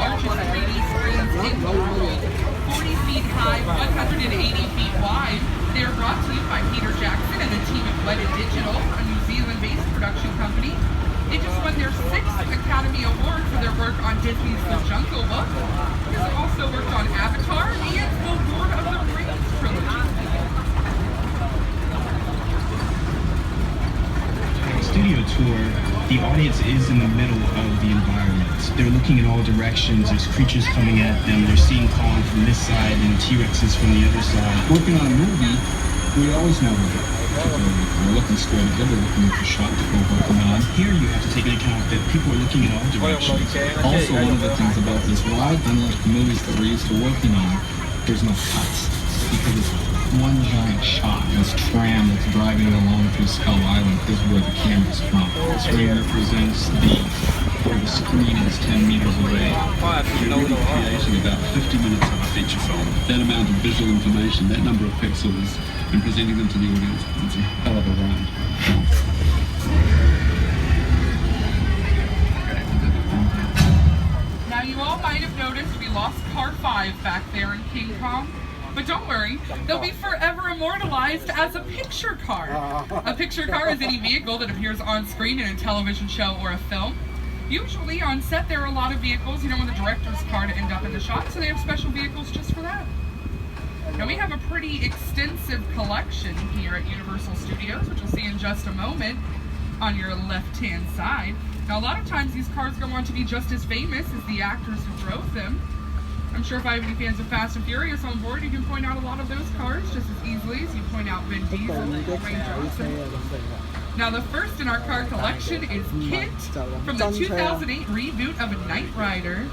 largest 3D screens in the world. 40 feet high, 180 feet wide. They are brought to you by Peter Jackson and the team of Wedded Digital, a New Zealand-based production company. They just won their 6th Academy Award for their work on Disney's The Jungle Book. They have also worked on Avatar and the Lord of the Rings trilogy. Studio tour, the audience is in the middle of the environment. They're looking in all directions, there's creatures coming at them, they're seeing Kong from this side and T-Rexes from the other side. Working on a movie, we always know we're looking straight ahead, we're looking at the shot that we're working on. Here you have to take into account that people are looking in all directions. Also, one of the things about this ride, unlike the movies that we're used to working on, there's no cuts. Because it's one giant shot. This tram that's driving along through Skull Island is where the camera's from. This ring represents where the screen is 10 meters away. You're really creating about 50 minutes of a feature film. That amount of visual information, that number of pixels, and presenting them to the audience, it's a hell of a ride. Now you all might have noticed we lost car 5 back there in King Kong. But don't worry, they'll be forever immortalized as a picture car. A picture car is any vehicle that appears on screen in a television show or a film. Usually on set there are a lot of vehicles, you don't want the director's car to end up in the shot, so they have special vehicles just for that. Now we have a pretty extensive collection here at Universal Studios, which you'll see in just a moment on your left-hand side. Now a lot of times these cars go on to be just as famous as the actors who drove them. I'm sure if I have any fans of Fast and Furious on board, you can point out a lot of those cars just as easily as you point out Vin Diesel and Dwayne Johnson. Now the first in our car collection is Kit from the 2008 reboot of A Knight Rider.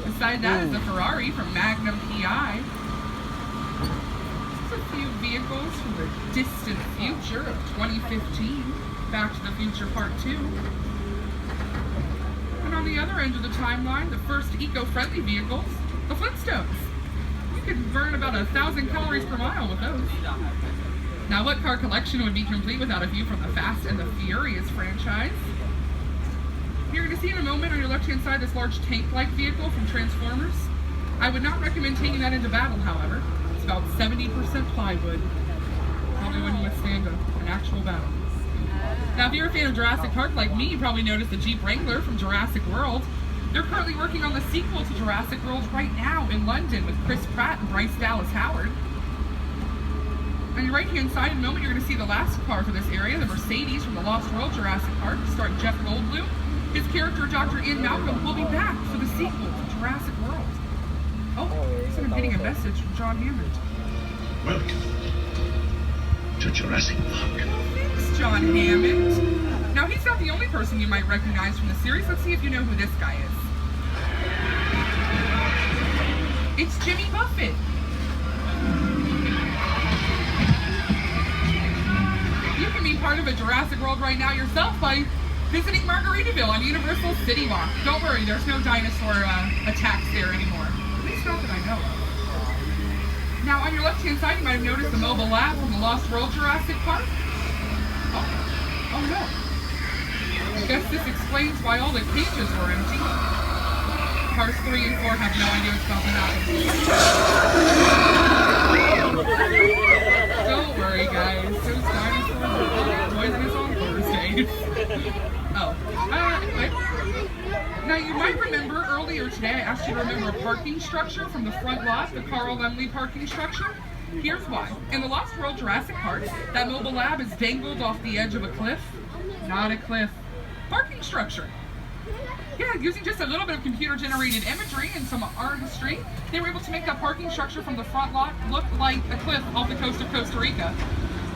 Beside that is the Ferrari from Magnum PI. Just a few vehicles from the distant future of 2015, Back to the Future Part 2. And on the other end of the timeline, the first eco-friendly vehicles, the Flintstones. You could burn about 1,000 calories per mile with those. Now, what car collection would be complete without a view from the Fast and the Furious franchise? You're going to see in a moment on your left-hand side this large tank-like vehicle from Transformers. I would not recommend taking that into battle, however. It's about 70% plywood. Probably wouldn't withstand an actual battle. Now, if you're a fan of Jurassic Park like me, you probably noticed the Jeep Wrangler from Jurassic World. They're currently working on the sequel to Jurassic World right now in London with Chris Pratt and Bryce Dallas Howard. On your right-hand side, in a moment, you're going to see the last car for this area, the Mercedes from the Lost World Jurassic Park, starring Jeff Goldblum. His character, Dr. Ian Malcolm, will be back for the sequel to Jurassic World. Oh, so I'm getting a message from John Hammond. Welcome to Jurassic Park. Thanks, John Hammond. Now, he's not the only person you might recognize from the series. Let's see if you know who this guy is. It's Jimmy Buffett. You can be part of a Jurassic World right now yourself by visiting Margaritaville on Universal City Walk. Don't worry, there's no dinosaur attacks there anymore. At least not that I know of. Now, on your left-hand side, you might have noticed the mobile lab from the Lost World Jurassic Park. Oh no. I guess this explains why all the cages were empty. Cars 3 and 4 have no idea what's about to happen. Don't worry, guys. Those dinosaurs are poisonous on Thursdays. Anyway. Now, you might remember earlier today I asked you to remember a parking structure from the front lot, the Carl Laemmle parking structure. Here's why. In the Lost World Jurassic Park, that mobile lab is dangled off the edge of a cliff. Not a cliff. Parking structure. Yeah, using just a little bit of computer-generated imagery and some artistry, they were able to make that parking structure from the front lot look like a cliff off the coast of Costa Rica.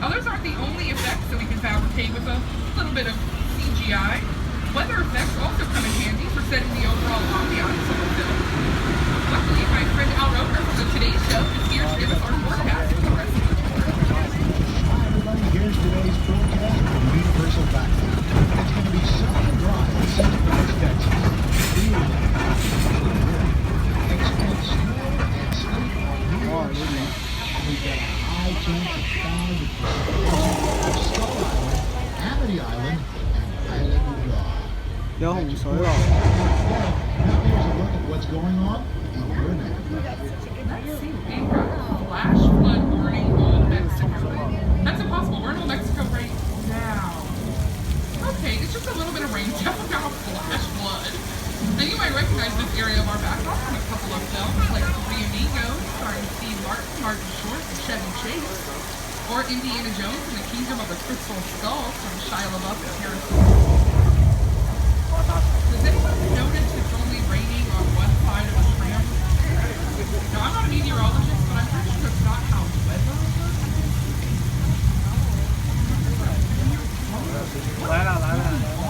Now, those aren't the only effects that we can fabricate with a little bit of CGI. Weather effects also come in handy for setting the overall ambiance of the film. Luckily, my friend Al Roker from the Today Show is here to give us our forecast for the rest of the tour. Hi everybody, here's today's forecast from Universal Background. It's going to be sunny and dry in Central West Texas. Expect snow and sleet on New York State. We've got a high chance of clouds at Skull Island, Amity Island, and Island Drive. Gió Hồng Sói Đỏ. Now here's a look at what's going might recognize this area of our backlot from a couple of films like Three Amigos, starring Steve Martin, Martin Short, and Chevy Chase, or Indiana Jones and the Kingdom of the Crystal Skull from Shia LaBeouf and Harrison. Does anyone notice it's only raining on one side of the tram? Now, I'm not a meteorologist, but I'm pretty sure it's not how weather works. 来了来了来了。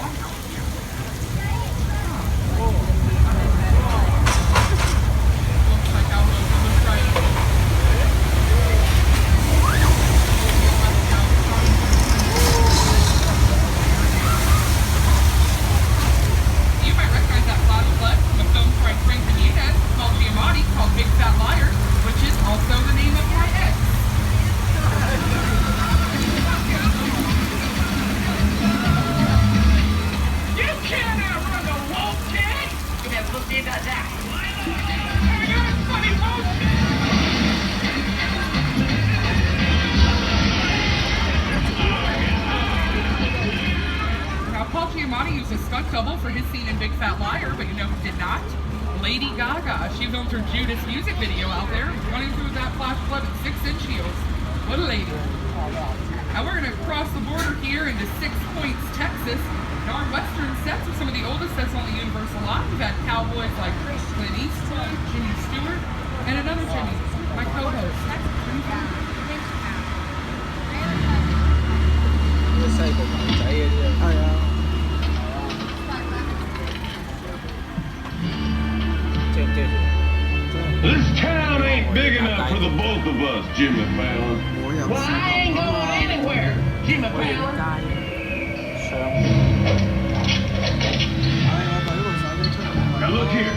Used a stunt double for his scene in Big Fat Liar, but you know who did not? Lady Gaga. She filmed her Judas music video out there, running through that flash flood in 6-inch heels. What a lady. Now we're going to cross the border here into 6 Points, Texas. And our Western sets are some of the oldest sets on the Universal lot. We've had cowboys like Clint Eastwood, Jimmy Stewart, and another Jimmy, my co-host. This town ain't big enough for the both of us, Jimmy Fallon. Well, I ain't going anywhere, Jimmy Fallon. Now look here.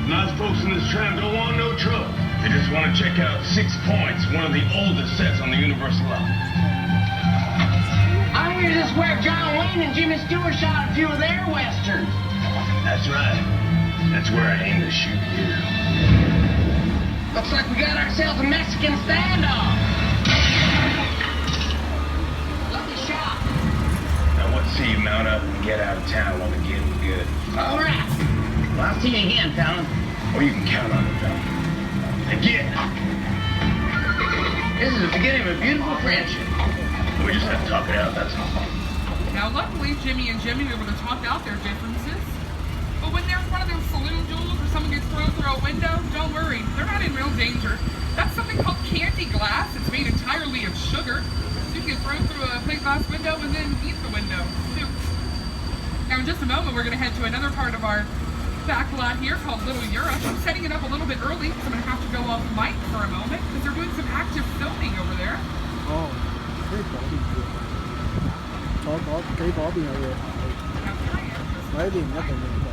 Nice folks in this tram don't want no trouble. They just want to check out 6 Points, one of the oldest sets on the Universal lot. I hear this is where John Wayne and Jimmy Stewart shot a few of their westerns. That's right. That's where I aim to shoot here. Looks like we got ourselves a Mexican standoff. Lucky shot. Now what say you mount up and get out of town while the getting's good? All right. Well, I'll see you again, Fallon. Or you can count on it, Fallon. Again. This is the beginning of a beautiful friendship. We just have to talk it out, that's all. Now luckily, Jimmy and Jimmy were able to talk out their differences. But when there's one of those saloon duels or someone gets thrown through a window, don't worry, they're not in real danger. That's something called candy glass. It's made entirely of sugar. So you can throw through a plate glass window and then eat the window. Now in just a moment, we're going to head to another part of our back lot here called Little Europe. I'm setting it up a little bit early because I'm going to have to go off mic for a moment because they're doing some active filming over there. 哦，即係嗰邊嘅，嗰邊有嘢行，喺呢邊唔一定要過。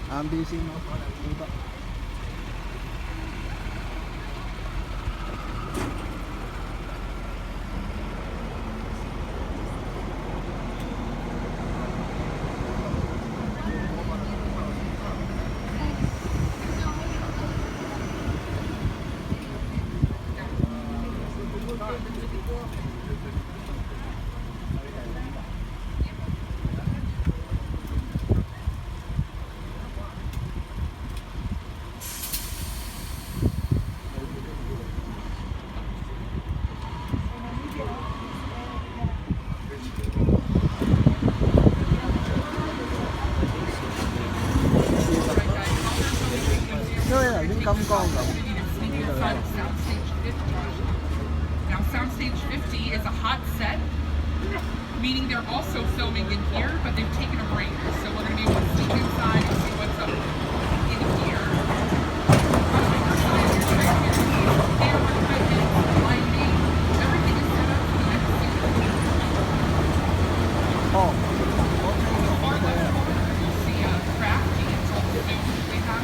啱啲先咯，都得。this opportunity to sneak inside of Soundstage 50. Now, Soundstage 50 is a hot set, meaning they're also filming in here, but they've taken a break. So we're going to be able to sneak inside and see what's up in here. Camera equipment, lighting, everything is set up for the next scene. Oh. Far left corner, you'll see Crafty and all the food they have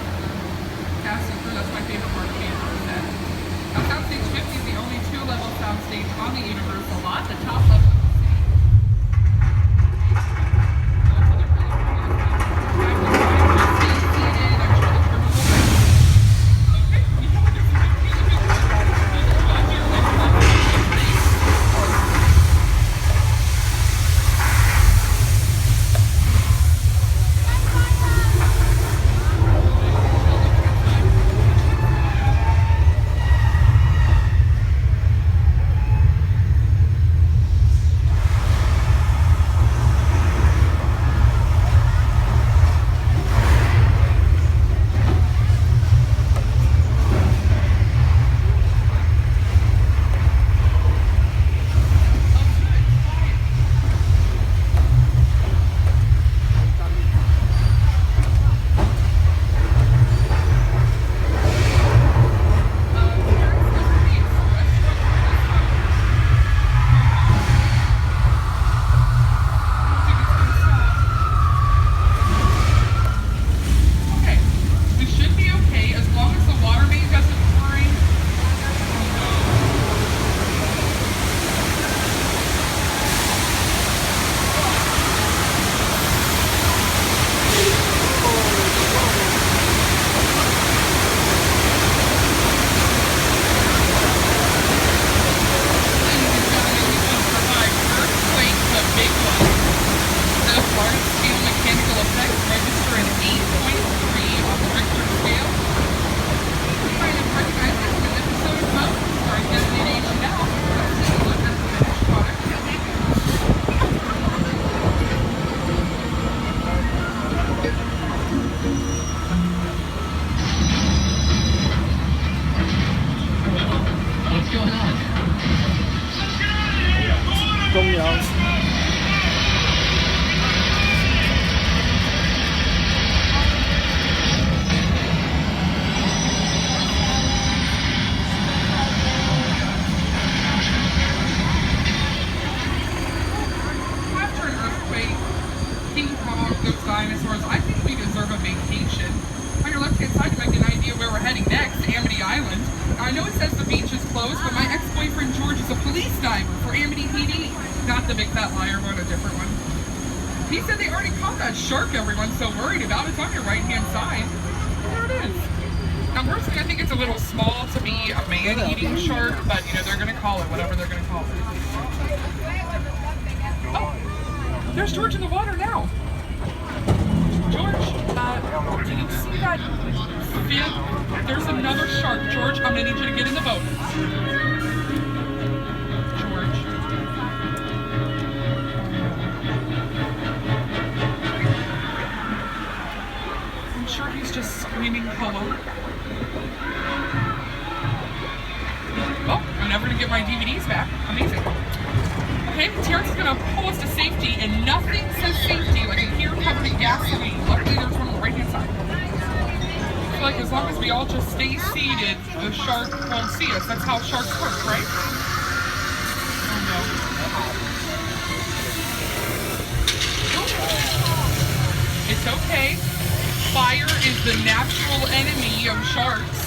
passing through. That's my favorite part of the Universal set. Now, Soundstage 50 is the only two-level soundstage on the Universal lot. The top level is the same. dinosaurs. I think we deserve a vacation. On your left-hand side, you might get an idea where we're heading next, Amity Island. Now, I know it says the beach is closed, but my ex-boyfriend George is a police diver for Amity PD. Not the big fat liar, but a different one. He said they already caught that shark everyone's so worried about. It's on your right-hand side. There it is. Now, personally, I think it's a little small to be a man-eating shark, but, you know, they're going to call it whatever they're going to call it. Oh, there's George in the water now. George, do you see that fin? There's another shark. George, I'm going to need you to get in the boat. George. I'm sure he's just screaming hello. Oh, I'm never going to get my DVDs back. Amazing. Okay, Terrence is going to pull us to safety, and nothing says safety like a here covered in gasoline. Luckily, there's one on the right-hand side. I feel like as long as we all just stay seated, the shark won't see us. That's how sharks work, right? Oh, no. It's okay. Fire is the natural enemy of sharks.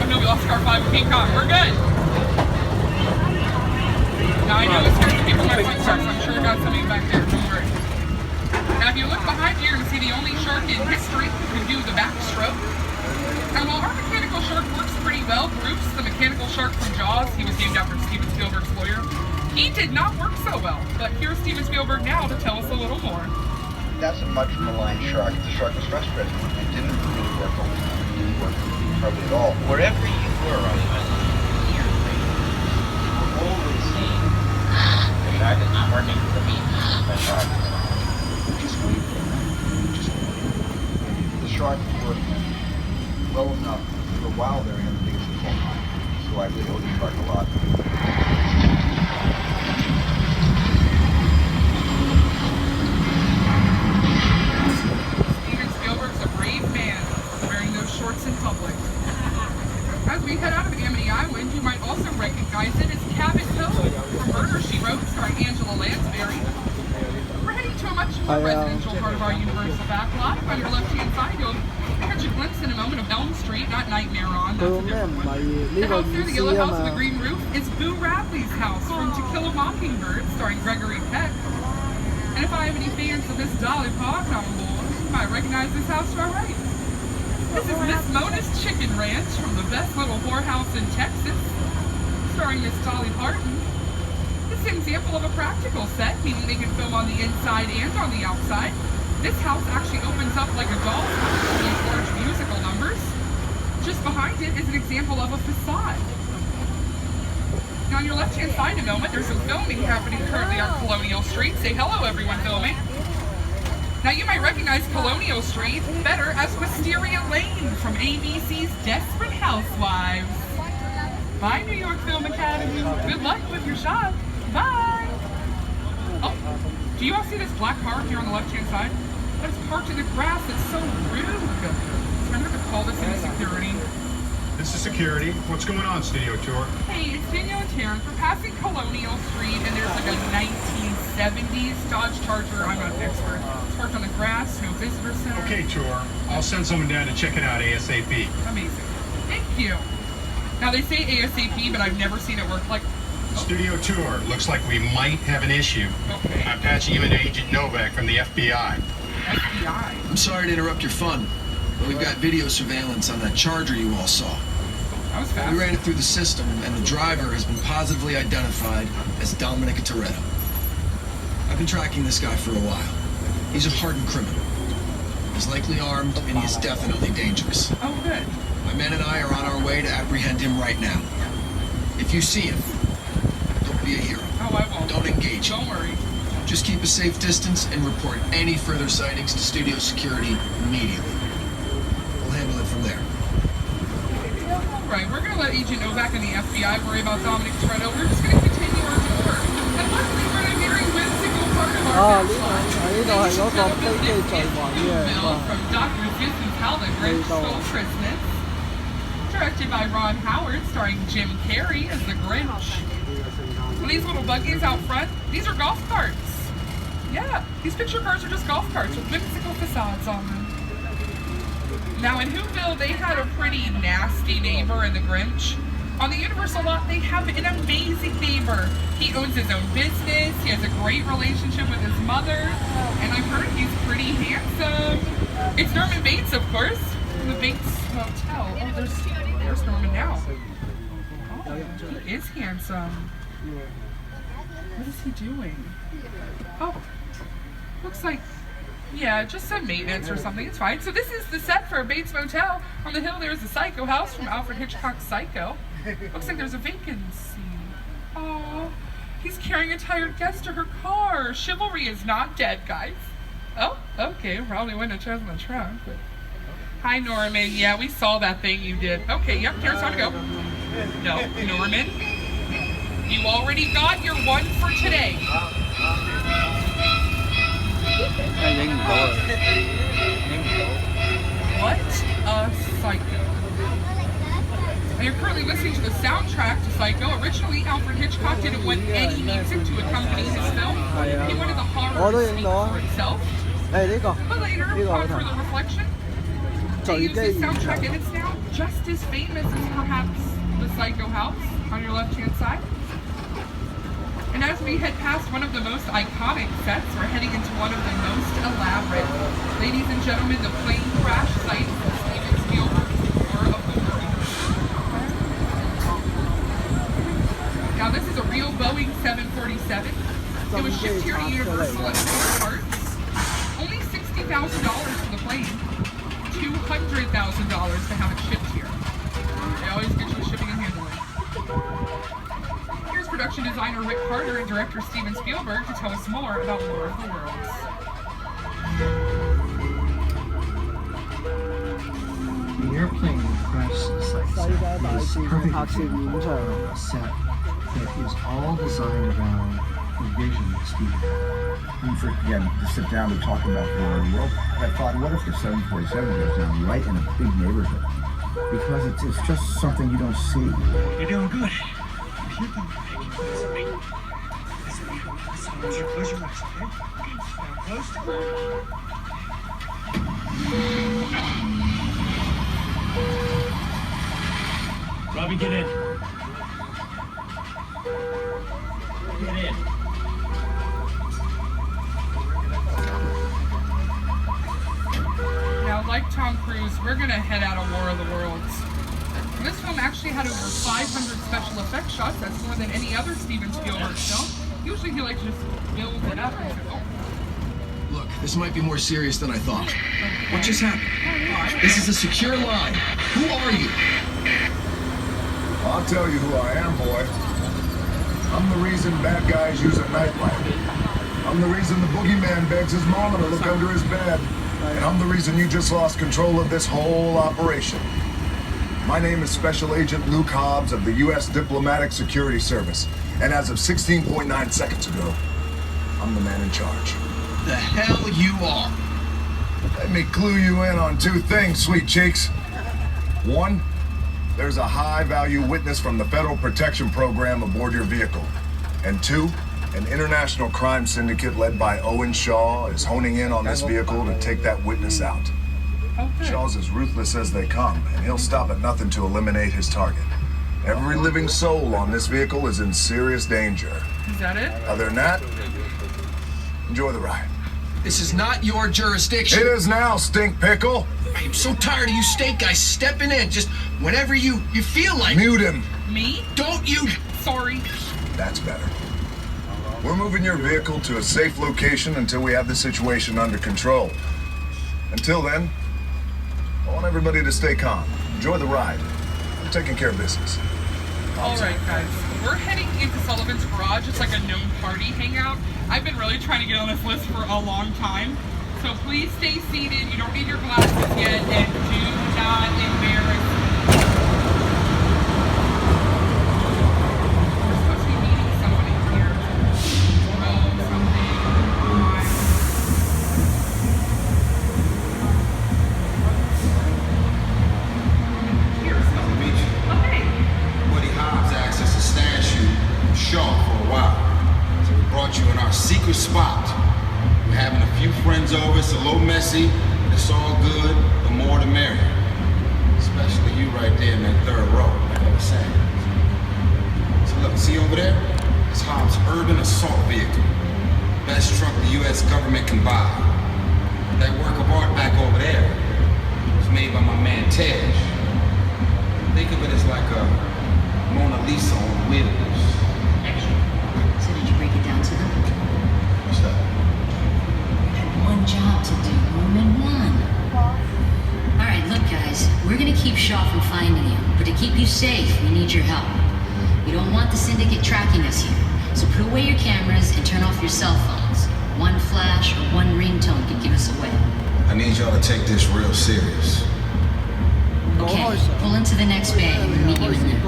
No, we lost car 5 with King Kong. We're good. Now, I know this scares people in my front car, so I'm sure I got something back there. Don't worry. Now, if you look behind you, you're going to see the only shark in history who can do the backstroke. Now, while our mechanical shark works pretty well, Bruce, the mechanical shark from Jaws, he was named after Steven Spielberg's lawyer, he did not work so well. But here's Steven Spielberg now to tell us a little more. That's a much maligned shark. The shark was frustrated when it didn't really work all the time. It didn't work trouble at all. Wherever you were on the you always seeing the guy that's working for me. Just wait for it. Just wait. The shark worked well enough for a while there and everything was cool. So I really owe the shark a lot. Steven Spielberg's a brave man wearing those shorts in public. As we head out of Amity Island, you might also recognize it as Cabot Hill from Murder, She Wrote, starring Angela Lansbury. We're heading to a much more residential part of our Universal backlot. On your left-hand side, you'll catch a glimpse in a moment of Elm Street, not Nightmare on. That's a different one. The house there, the yellow house with the green roof, is Boo Radley's house from To Kill a Mockingbird, starring Gregory Peck. And if I have any fans of Miss Dolly Parton on board, you might recognize this house to our right. This is Miss Mona's Chicken Ranch from the best little whorehouse in Texas, starring Miss Dolly Parton. This is an example of a practical set, meaning they can film on the inside and on the outside. This house actually opens up like a doll's house for these large musical numbers. Just behind it is an example of a facade. Now on your left-hand side in a moment, there's some filming happening currently on Colonial Street. Say hello, everyone filming. Now you might recognize Colonial Street better as Wisteria Lane from ABC's Desperate Housewives. Bye, New York Film Academy. Good luck with your shot. Bye. Oh, do you all see this black car here on the left-hand side? That is parked in the grass. It's so rude. So I'm going to call this into security. This is security. What's going on, Studio Tour? Hey, it's Danielle and Terrence. We're passing Colonial Street, and there's like a 1970s Dodge Charger. I'm not an expert. It's parked on the grass, no visitor center. Okay, Tour. I'll send someone down to check it out ASAP. Amazing. Thank you. Now, they say ASAP, but I've never seen it work like... Studio Tour. Looks like we might have an issue. Okay. I'm patching you into Agent Novak from the FBI. FBI? I'm sorry to interrupt your fun, but we've got video surveillance on that Charger you all saw. That was fast. We ran it through the system, and the driver has been positively identified as Dominic Toretto. I've been tracking this guy for a while. He's a hardened criminal. He's likely armed, and he's definitely dangerous. Oh, good. My men and I are on our way to apprehend him right now. If you see him, don't be a hero. Oh, I won't. Don't engage him. Don't worry. Just keep a safe distance and report any further sightings to studio security immediately. We'll handle it from there. All right, we're going to let Agent Novak and the FBI worry about Dominic Toretto. We're just going to continue our tour. And luckily, we're in a very whimsical part of our from Dr. Seuss's How the Grinch Stole Christmas. Directed by Ron Howard, starring Jim Carrey as the Grinch. And these little buggies out front, these are golf carts. Yeah, these picture cars are just golf carts with whimsical facades on them. Now in Whoville, they had a pretty nasty neighbor in the Grinch. On the Universal lot, they have an amazing neighbor. He owns his own business, he has a great relationship with his mother, and I've heard he's pretty handsome. It's Norman Bates, of course, from the Bates Motel. Oh, there's Norman now. Oh, he is handsome. What is he doing? Oh, looks like, yeah, just some maintenance or something. It's fine. So this is the set for Bates Motel. On the hill, there's the Psycho house from Alfred Hitchcock's Psycho. Looks like there's a vacancy. Oh, he's carrying a tired guest to her car. Chivalry is not dead, guys. Oh, okay. Probably wouldn't have chosen the trunk, but... Hi, Norman. Yeah, we saw that thing you did. Okay, yep, here's how to go. No, Norman. You already got your one for today. What a psycho. And you're currently listening to the soundtrack to Psycho. Originally, Alfred Hitchcock didn't want any music to accompany his film. He wanted the horror to speak for itself. But later, upon further reflection, they use this soundtrack, and it's now just as famous as perhaps the Psycho house on your left-hand side. And as we head past one of the most iconic sets, we're heading into one of the most elaborate. Ladies and gentlemen, the plane crash site from Steven Spielberg's War of the Worlds. Now this is a real Boeing 747. It was shipped here to Universal in 4 parts. Only $60,000 for the plane. $200,000 to have it shipped here. production designer Rick Carter and director Steven Spielberg to tell us more about War of the Worlds. The airplane crash site set is perfect example of a set that is all designed around the vision that Steven had. When you first began to sit down to talk about the world, I thought, what if the 747 goes down right in a big neighborhood? Because it's just something you don't see. You're doing good. You're doing good. Close your eyes, okay? Now close to Robbie, get in. Get in. Now, like Tom Cruise, we're gonna head out of War of the Worlds. This film actually had over 500 special effects shots. That's more than any other Steven Spielberg film. Usually he likes to just build it up and say, oh. Look, this might be more serious than I thought. What just happened? This is a secure line. Who are you? I'll tell you who I am, boy. I'm the reason bad guys use a nightlight. I'm the reason the boogeyman begs his mama to look under his bed. And I'm the reason you just lost control of this whole operation. My name is Special Agent Luke Hobbs of the U.S. Diplomatic Security Service. And as of 16.9 seconds ago, I'm the man in charge. The hell you are. Let me clue you in on two things, sweet cheeks. One, there's a high-value witness from the Federal Protection Program aboard your vehicle. And two, an international crime syndicate led by Owen Shaw is honing in on this vehicle to take that witness out. Okay. Shaw's as ruthless as they come, and he'll stop at nothing to eliminate his target. Every living soul on this vehicle is in serious danger. Is that it? Other than that, enjoy the ride. This is not your jurisdiction. It is now, stink pickle. I am so tired of you state guys stepping in just whenever you feel like. Mute him. Me? Don't you? Sorry. That's better. We're moving your vehicle to a safe location until we have the situation under control. Until then, I want everybody to stay calm. Enjoy the ride. I'm taking care of business. Alright guys, we're heading into Sullivan's Garage. It's like a known party hangout. I've been really trying to get on this list for a long time. So please stay seated. You don't need your glasses yet, and do not embarrass me. We're supposed to be meeting somebody here. Throw something on. Here's something. Okay. Buddy Hobbs asked us to stash you Shaw for a while. So we brought you in our secret spot. We're having a few friends over. It's a little messy, but it's all good. The more the merrier. Especially you right there in that third row, like I was saying. So look, see over there? It's Hobbs' urban assault vehicle. Best truck the U.S. government can buy. That work of art back over there was made by my man Tej. Think of it as like a Mona Lisa on wheels. So did you break it down to them? What's that? You had one job to do, woman, one. All right, look, guys, we're gonna keep Shaw from finding you, but to keep you safe, we need your help. We don't want the syndicate tracking us here, so put away your cameras and turn off your cell phones. One flash or one ringtone could give us away. I need y'all to take this real serious. Okay, pull into the next bay and we'll meet you in there.